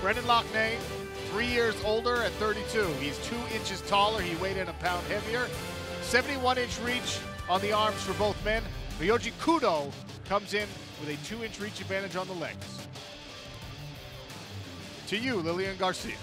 Brendan Loughnane, 3 years older at 32. He's 2 inches taller. He weighed in a pound heavier. 71-inch reach on the arms for both men. Ryoji Kudo comes in with a 2-inch reach advantage on the legs. To you, Lillian Garcia.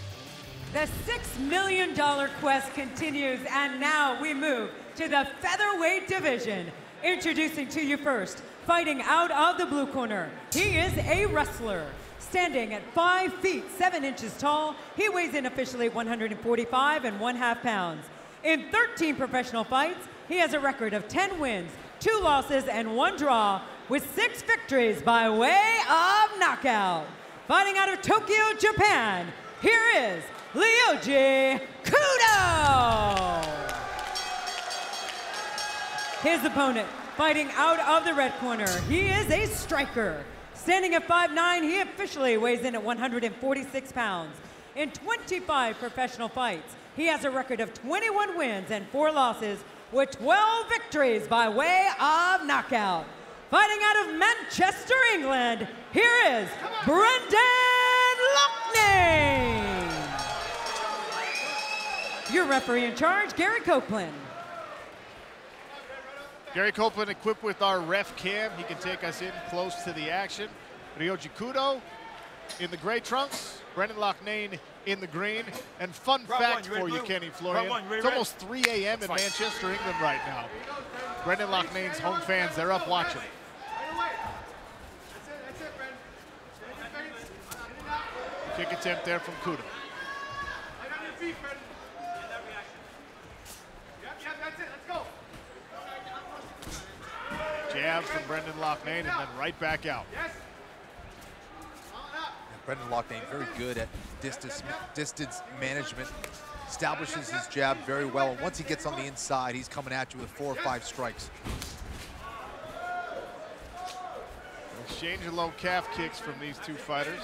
The $6 million quest continues, and now we move to the featherweight division. Introducing to you first, fighting out of the blue corner, he is a wrestler. Standing at 5 feet 7 inches tall, he weighs in officially 145 1/2 pounds. In 13 professional fights, he has a record of 10 wins, 2 losses, and 1 draw, with 6 victories by way of knockout. Fighting out of Tokyo, Japan, here is Ryoji Kudo. His opponent, fighting out of the red corner, he is a striker. Standing at 5'9", he officially weighs in at 146 pounds. In 25 professional fights, he has a record of 21 wins and 4 losses, with 12 victories by way of knockout. Fighting out of Manchester, England, here is Brendan Loughnane. Your referee in charge, Gary Copeland. Gary Copeland equipped with our ref cam. He can take us in close to the action. Ryoji Kudo in the gray trunks, Brendan Loughnane in the green. And fun fact for you, Kenny Florian, it's almost 3 a.m. in Manchester, England right now. Brendan Loughlane's home fans, they're up watching. Kick attempt there from Kudo. Jab from Brendan Loughnane and then right back out. Brendan Loughnane very good at distance management, establishes his jab very well, and once he gets on the inside, he's coming at you with 4 or 5 strikes. Exchange of low calf kicks from these two fighters.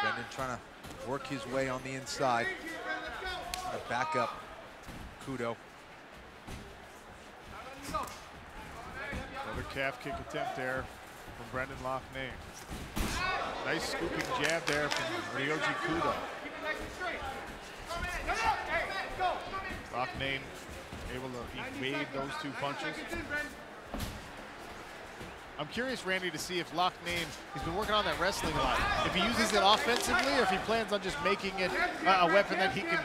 Brendan trying to work his way on the inside. Trying to back up Kudo. Another calf kick attempt there from Brendan Loughnane. Nice scooping jab there from Ryoji Kudo. Loughnane able to evade those 2 punches. I'm curious, Randy, to see if Loughnane, he's been working on that wrestling a lot, if he uses it offensively or if he plans on just making it a weapon that he can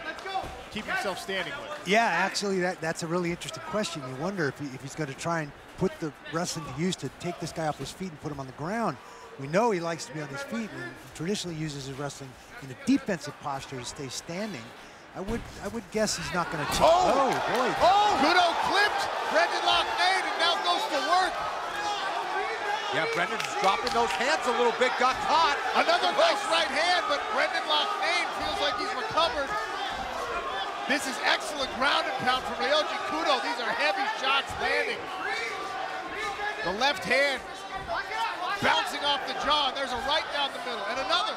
keep himself standing with. Yeah, actually, that's a really interesting question. You wonder if he's going to try and put the wrestling to use to take this guy off his feet and put him on the ground. We know he likes to be on his feet and traditionally uses his wrestling in a defensive posture to stay standing. I would guess he's not going to. Oh boy! Oh, Kudo clipped Brendan Loughnane and now goes to work. Yeah, Brendan's dropping those hands a little bit, got caught. Another nice right hand, but Brendan Loughnane feels like he's recovered. This is excellent ground and pound from Ryoji Kudo. These are heavy shots landing. The left hand bouncing off the jaw, and there's a right down the middle, and another.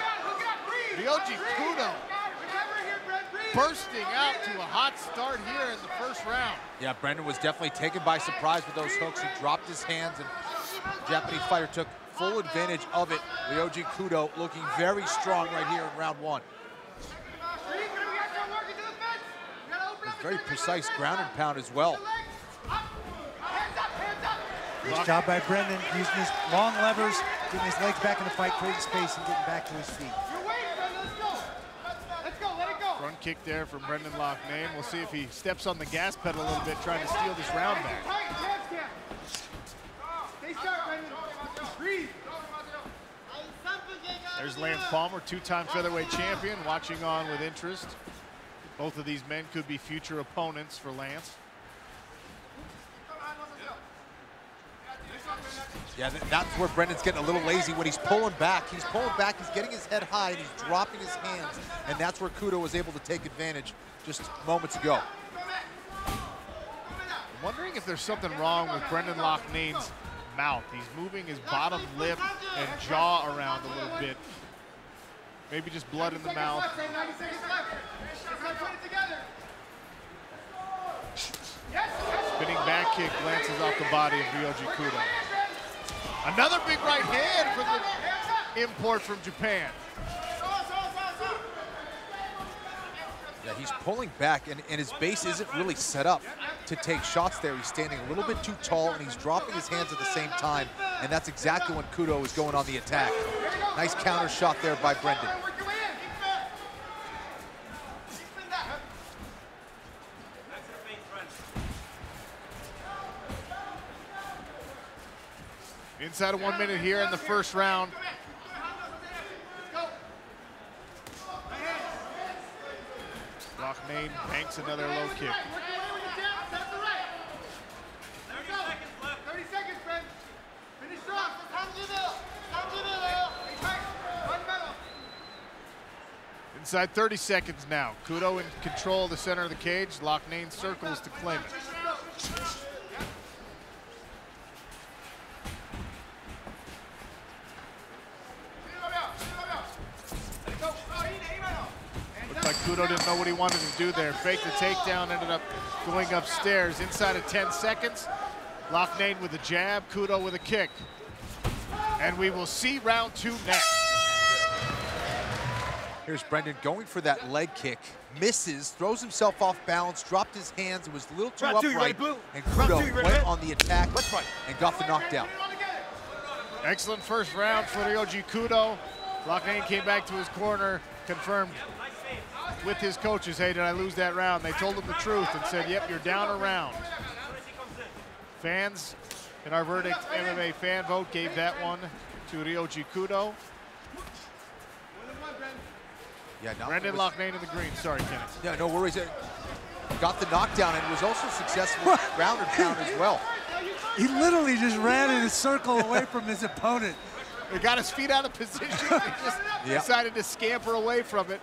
Ryoji Kudo bursting out to a hot start here in the first round. Yeah, Brendan was definitely taken by surprise with those hooks. He dropped his hands, and the Japanese fighter took full advantage of it. Ryoji Kudo looking very strong right here in round 1. Very precise ground and pound as well. Nice job by Brendan, using his long levers, getting his legs back in the fight, creating space, and getting back to his feet. Front kick there from Brendan Loughnane. We'll see if he steps on the gas pedal a little bit, trying to steal this round back. There's Lance Palmer, 2-time featherweight champion, watching on with interest. Both of these men could be future opponents for Lance. Yeah, that's where Brendan's getting a little lazy when he's pulling back. He's pulling back, he's getting his head high, and he's dropping his hands. And that's where Kudo was able to take advantage just moments ago. I'm wondering if there's something wrong with Brendan Loughnane's mouth. He's moving his bottom lip and jaw around a little bit. Maybe just blood in the mouth. Spinning back kick glances off the body of Ryoji Kudo. Another big right hand for the import from Japan. Yeah, he's pulling back, and his base isn't really set up to take shots there. He's standing a little bit too tall, and he's dropping his hands at the same time, and that's exactly when Kudo is going on the attack. Nice counter shot there by Brendan. Inside of 1 minute here in the first round. Loughnane banks another low kick. 30 seconds, Ben. Finish strong. Inside 30 seconds now. Kudo in control of the center of the cage. Loughnane circles to claim it. Looks like Kudo didn't know what he wanted to do there. Faked the takedown, ended up going upstairs. Inside of 10 seconds, Loughnane with a jab, Kudo with a kick. And we will see round 2 next. Here's Brendan going for that leg kick, misses, throws himself off balance, dropped his hands, and was a little too upright, and Kudo went on the attack and got the knockdown. Excellent first round for Ryoji Kudo. Loughnane came back to his corner, confirmed with his coaches, hey, did I lose that round? They told him the truth and said, yep, you're down a round. Fans in our Verdict MMA fan vote gave that one to Ryoji Kudo. Yeah, Brendan Loughnane in the green. Sorry, Kenneth. Yeah, no worries. Got the knockdown and was also successful with ground and pound as well. He literally just ran in a circle away from his opponent. He got his feet out of position. He just decided to scamper away from it.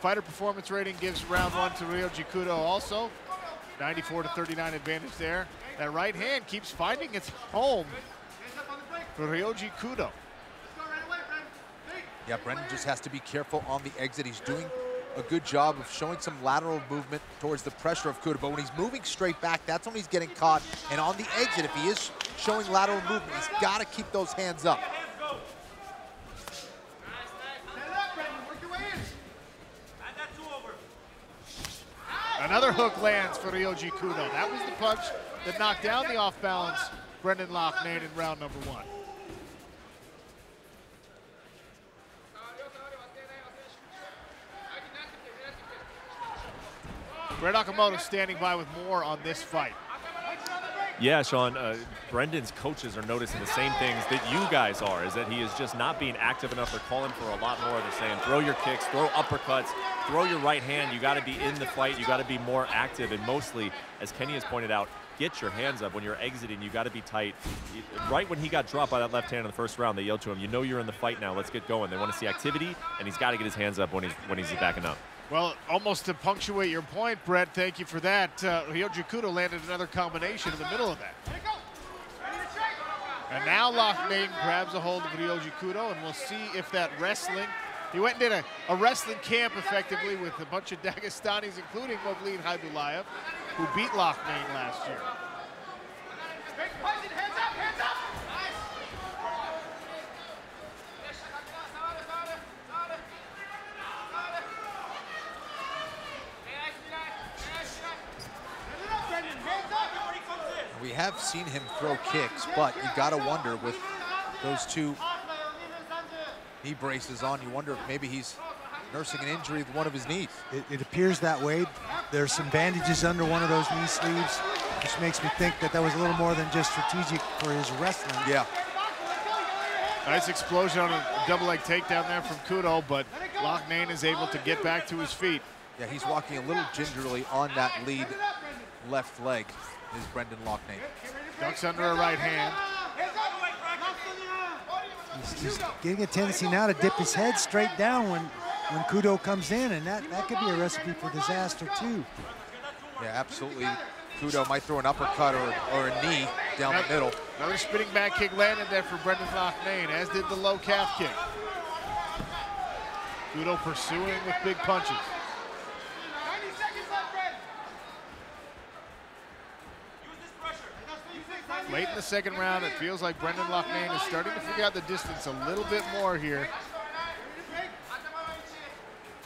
Fighter performance rating gives round 1 to Ryoji Kudo also. 94-39 advantage there. That right hand keeps finding its home for Ryoji Kudo. Yeah, Brendan just has to be careful on the exit. He's doing a good job of showing some lateral movement towards the pressure of Kudo, but when he's moving straight back, that's when he's getting caught. And on the exit, if he is showing lateral movement, he's got to keep those hands up. Another hook lands for Ryoji Kudo. That was the punch that knocked down the off-balance Brendan Loughnane in round number 1. Brett Okamoto standing by with more on this fight. Yeah, Sean, Brendan's coaches are noticing the same things that you guys are, is that he is just not being active enough. They're calling for a lot more. They're saying throw your kicks, throw uppercuts, throw your right hand. You got to be in the fight. You got to be more active. And mostly, as Kenny has pointed out, get your hands up. When you're exiting, you got to be tight. Right when he got dropped by that left hand in the first round, they yelled to him, you know you're in the fight now. Let's get going. They want to see activity, and he's got to get his hands up when he's backing up. Well, almost to punctuate your point, Brett, thank you for that. Ryoji Kudo landed another combination in the middle of that. And now Loughnane grabs a hold of Ryoji Kudo, and we'll see if that wrestling, he went and did a wrestling camp effectively with a bunch of Dagestanis, including Movlid Haibulayev, who beat Loughnane last year. We have seen him throw kicks, but you got to wonder with those two knee braces on, you wonder if maybe he's nursing an injury with one of his knees. It appears that way. There's some bandages under one of those knee sleeves, which makes me think that was a little more than just strategic for his wrestling. Yeah. Nice explosion on a double leg takedown there from Kudo, but Loughnane is able to get back to his feet. Yeah, he's walking a little gingerly on that lead left leg, is Brendan Loughnane. Ducks under a right hand. He's getting a tendency now to dip his head straight down when Kudo comes in, and that could be a recipe for disaster too. Yeah, absolutely. Kudo might throw an uppercut or a knee down the middle. Another spinning back kick landed there for Brendan Loughnane, as did the low calf kick. Kudo pursuing with big punches. 90 seconds left, Brent. Use this pressure. Late in the second round, it feels like Brendan Loughnane is starting to figure out the distance a little bit more here.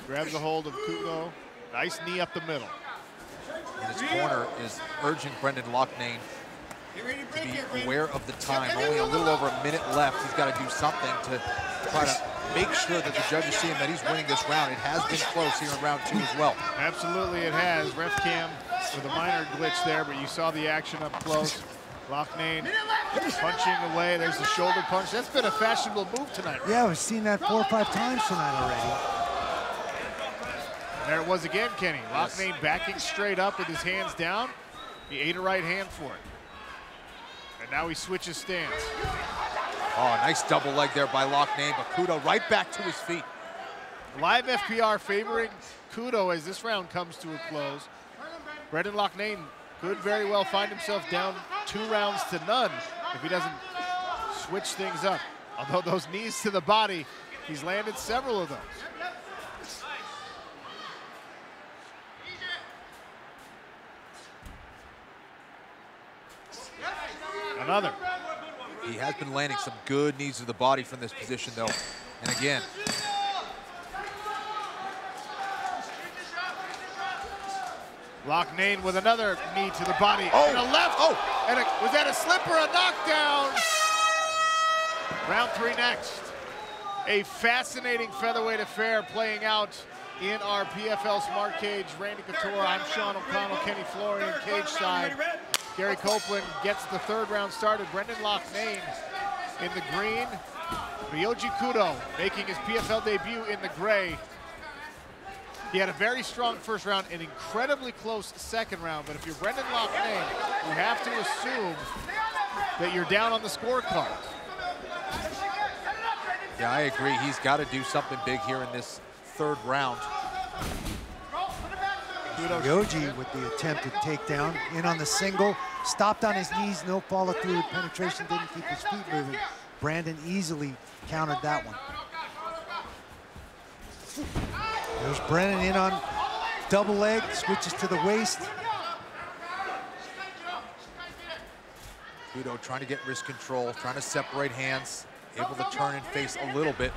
Grabs a hold of Kudo. Nice knee up the middle. And his corner is urging Brendan Loughnane to be aware of the time. Only a little over a minute left. He's got to do something to try to make sure that the judges see him that he's winning this round. It has been close here in round 2 as well. Absolutely it has. Ref cam with a minor glitch there, but you saw the action up close. Loughnane punching away. There's the shoulder punch. That's been a fashionable move tonight. Yeah, we've seen that 4 or 5 times tonight already. And there it was again, Kenny. Loughnane backing straight up with his hands down. He ate a right hand for it. And now he switches stance. Oh, nice double leg there by Loughnane, but Kudo right back to his feet. Live FPR favoring Kudo as this round comes to a close. Brendan Loughnane could very well find himself down 2 rounds to none if he doesn't switch things up. Although those knees to the body, he's landed several of those. Another. He has been landing some good knees to the body from this position, though. And again, Loughnane with another knee to the body. Oh. And a left. Oh. And was that a slip or a knockdown? Round 3 next. A fascinating featherweight affair playing out in our PFL Smart Cage. Randy Couture, I'm Sean O'Connell, Kenny Florian, cage side. Gary Copeland gets the 3rd round started. Brendan Loughnane in the green. Ryoji Kudo making his PFL debut in the gray. He had a very strong first round, an incredibly close second round, but if you're Brendan Loughnane, you have to assume that you're down on the scorecard. yeah, I agree. He's got to do something big here in this 3rd round. Ryoji with the attempted takedown, in on the single, stopped on his knees, no follow through, penetration didn't keep his feet moving. Brandon easily countered that one. There's Brennan in on double leg, switches to the waist. Kudo trying to get wrist control, trying to separate hands, able to turn and face a little bit.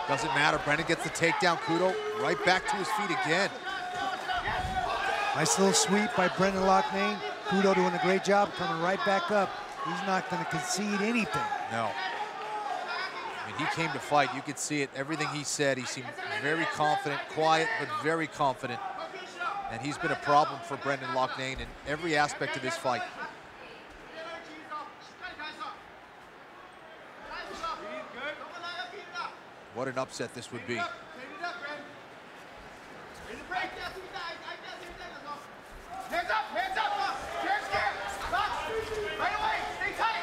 Doesn't matter, Brendan gets the takedown, Kudo right back to his feet again. Nice little sweep by Brendan Loughnane. Kudo doing a great job coming right back up. He's not going to concede anything. No. I mean, he came to fight. You could see it. Everything he said, he seemed very confident, quiet, but very confident. And he's been a problem for Brendan Loughnane in every aspect of this fight. What an upset this would be. Hands up, hands up, scared, lock, right away, stay tight.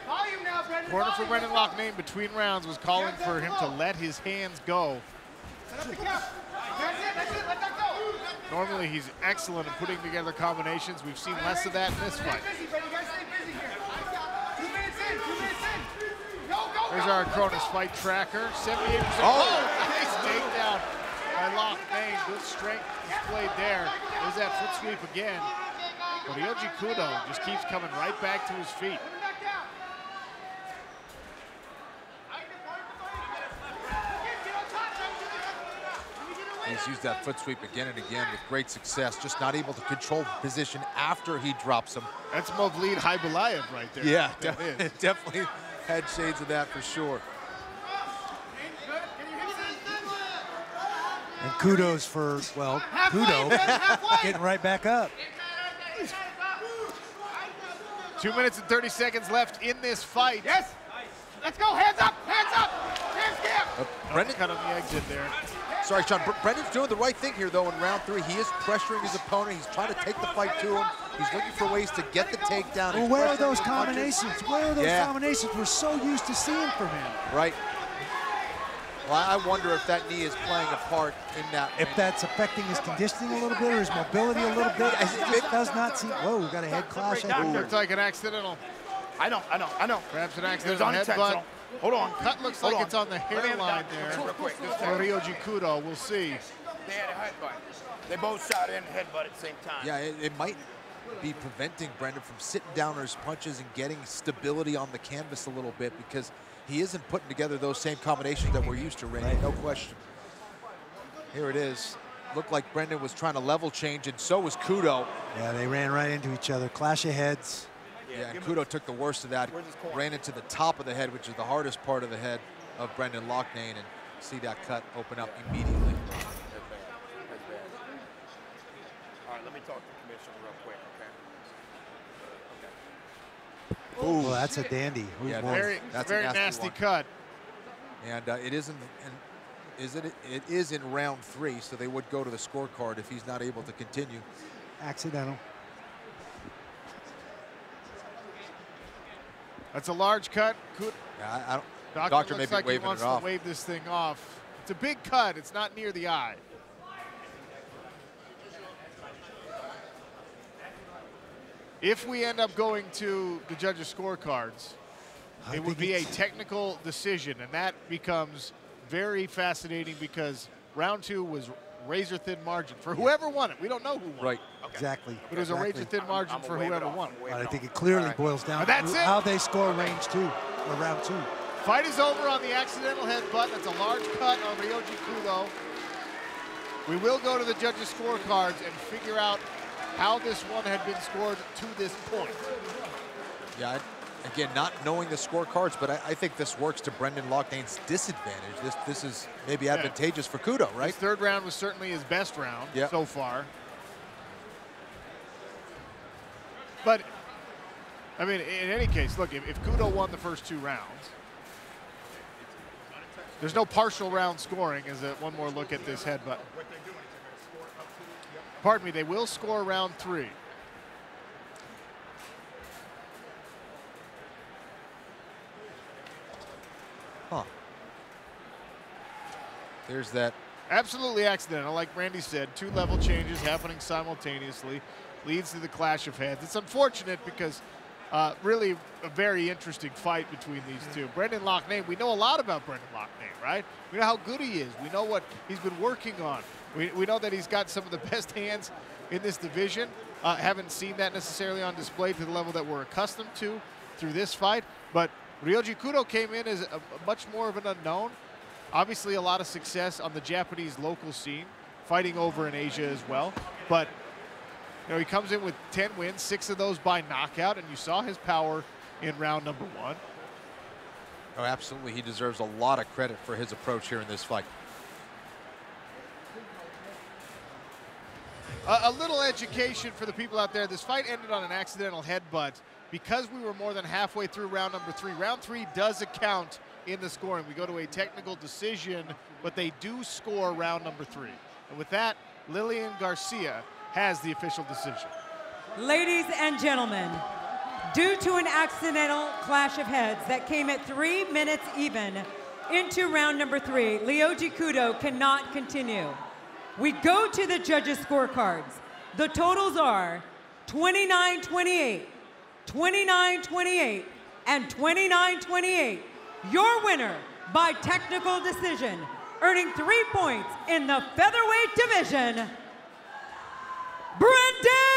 Volume now, Brendan. Corner for Brendan Loughnane between rounds was calling for him to let his hands go. That's it, let that go. Normally he's excellent at putting together combinations. We've seen less of that in this fight. Stay busy, Brendan, you gotta stay busy here. 2 minutes in, 2 minutes in. Go, go, There's go. our Cronus fight tracker. 78%. Oh! Nice takedown by Loughnane. Good strength displayed there. There's that foot sweep again. But Ryoji Kudo just keeps coming right back to his feet. He's used that foot sweep again and again with great success, just not able to control the position after he drops him. That's Movlid Haibulaev right there. Yeah, That is. definitely had shades of that for sure. And kudos for, well, Kudo getting right back up. 2 minutes and 30 seconds left in this fight. Yes, let's go, hands up, hands down. Brendan cut on the exit there. Sorry, Sean. Brendan's doing the right thing here, though, in round 3. He is pressuring his opponent. He's trying to take the fight to him. He's looking for ways to get the takedown. Well, He's where are pressuring those his punches. combinations? Where are those Yeah. combinations we're so used to seeing from him? Right. Well, I wonder if that knee is playing a part in that. If that's affecting his conditioning a little bit or his mobility a little bit, it does not seem. Whoa, we got a head clash. Looks like an accidental. I know. Perhaps an It was accidental headbutt. unintentional. Hold on. Cut looks like it's on the hairline there. Real quick. For Ryoji Kudo, we'll see. They had a headbutt. They both shot in headbutt at the same time. Yeah, it might be preventing Brendan from sitting down on his punches and getting stability on the canvas a little bit, because he isn't putting together those same combinations that we're used to, Randy, no question. Here it is. Looked like Brendan was trying to level change, and so was Kudo. Yeah, they ran right into each other. Clash of heads. Yeah, and Kudo took the worst of that. Ran into the top of the head, which is the hardest part of the head of Brendan Loughnane, and see that cut open up immediately. That's bad. All right, let me talk to the commissioner real quick, okay? Ooh, well, that's a dandy. Yeah, Very nasty one. cut. And it is in round 3, so they would go to the scorecard if he's not able to continue. Accidental. That's a large cut. Yeah, I don't. Doctor may looks be like he waving wants it to off. wave this thing off. It's a big cut. It's not near the eye. If we end up going to the judges' scorecards, it would be a technical decision, and that becomes very fascinating because round 2 was razor-thin margin for whoever won it. We don't know who won. Right. Okay. Exactly. But it was a razor-thin margin for whoever won. But I think it clearly boils down That's to it. how they score range 2 or round 2. Fight is over on the accidental headbutt. That's a large cut on Ryoji Kudo. We will go to the judges' scorecards and figure out how this one had been scored to this point. Yeah, again, not knowing the scorecards, but I think this works to Brendan Loughnane's disadvantage. This is maybe advantageous for Kudo, right? His third round was certainly his best round so far. But, I mean, in any case, look, if Kudo won the first 2 rounds, there's no partial round scoring as one more look at this headbutt. Pardon me, they will score round 3. Huh. There's that. Absolutely accidental. Like Randy said, 2 level changes happening simultaneously leads to the clash of heads. It's unfortunate because really a very interesting fight between these two. Brendan Loughnane, we know a lot about Brendan Loughnane, right? We know how good he is. We know what he's been working on. We know that he's got some of the best hands in this division. Haven't seen that necessarily on display to the level that we're accustomed to through this fight. But Ryoji Kudo came in as a much more of an unknown. Obviously a lot of success on the Japanese local scene, fighting over in Asia as well. But you know, he comes in with 10 wins, 6 of those by knockout, and you saw his power in round number 1. Oh, absolutely. He deserves a lot of credit for his approach here in this fight. A little education for the people out there. This fight ended on an accidental headbutt. Because we were more than halfway through round number 3, round 3 does account in the scoring. We go to a technical decision, but they do score round number 3. And with that, Lillian Garcia has the official decision. Ladies and gentlemen, due to an accidental clash of heads that came at 3 minutes even into round number 3, Ryoji Kudo cannot continue. We go to the judges' scorecards. The totals are 29-28, 29-28, and 29-28. Your winner by technical decision, earning 3 points in the featherweight division, Brendan